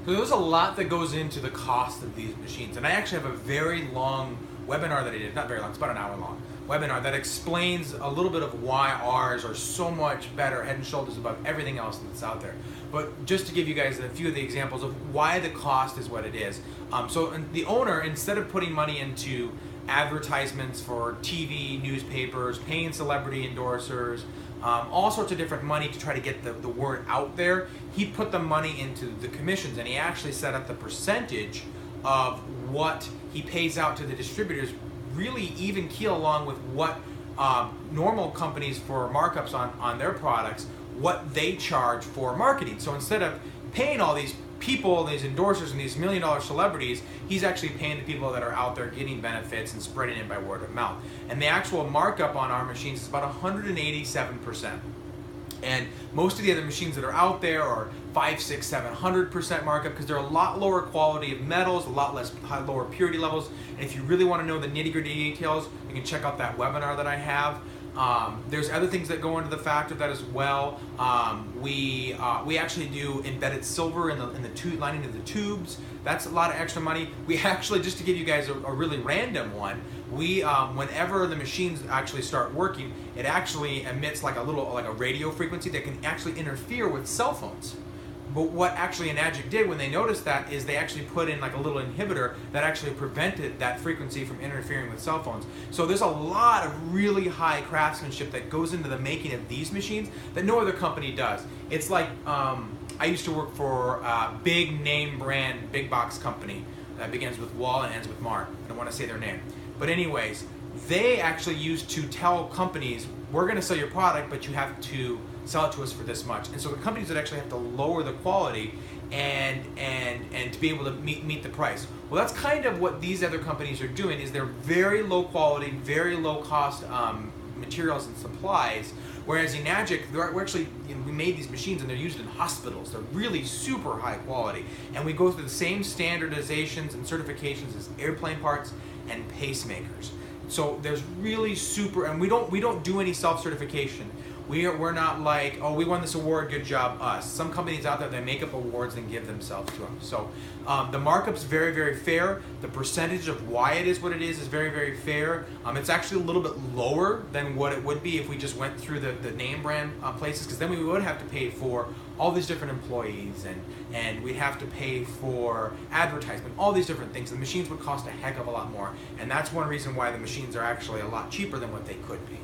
So there's a lot that goes into the cost of these machines, and I actually have a very long webinar that I did, not very long, it's about an hour long, webinar that explains a little bit of why ours are so much better, head and shoulders above everything else that's out there. But just to give you guys a few of the examples of why the cost is what it is. So the owner, instead of putting money into advertisements for TV, newspapers, paying celebrity endorsers, all sorts of different money to try to get the word out there, he put the money into the commissions, and he actually set up the percentage of what he pays out to the distributors really even keel along with what normal companies for markups on their products, what they charge for marketing. So instead of paying all these people, these endorsers and these $1 million celebrities, he's actually paying the people that are out there getting benefits and spreading it by word of mouth. And the actual markup on our machines is about 187%. And most of the other machines that are out there are 5, 6, 700% markup because they're a lot lower quality of metals, a lot lower purity levels. And if you really want to know the nitty-gritty details, you can check out that webinar that I have. There's other things that go into the fact of that as well. We actually do embedded silver in the lining of the tubes. That's a lot of extra money. We actually, just to give you guys a really random one, we whenever the machines actually start working, it actually emits like a radio frequency that can actually interfere with cell phones. But what actually Enagic did when they noticed that is they actually put in like a little inhibitor that actually prevented that frequency from interfering with cell phones. So there's a lot of really high craftsmanship that goes into the making of these machines that no other company does. It's like, I used to work for a big name brand, big box company that begins with Wall and ends with Mar. I don't want to say their name. But anyways, they actually used to tell companies, we're going to sell your product, but you have to sell it to us for this much. And so the companies would actually have to lower the quality and to be able to meet the price. Well, that's kind of what these other companies are doing, is they're very low quality, very low cost materials and supplies. Whereas Enagic, we're actually, we made these machines and they're used in hospitals. They're really super high quality. And we go through the same standardizations and certifications as airplane parts and pacemakers. So there's really super, and we don't do any self-certification. We're not like, oh, we won this award, good job, us. Some companies out there, they make up awards and give themselves to them. So the markup's very, very fair. The percentage of why it is what it is very, very fair. It's actually a little bit lower than what it would be if we just went through the name brand places, because then we would have to pay for all these different employees and we'd have to pay for advertisement, all these different things. The machines would cost a heck of a lot more. And that's one reason why the machines are actually a lot cheaper than what they could be.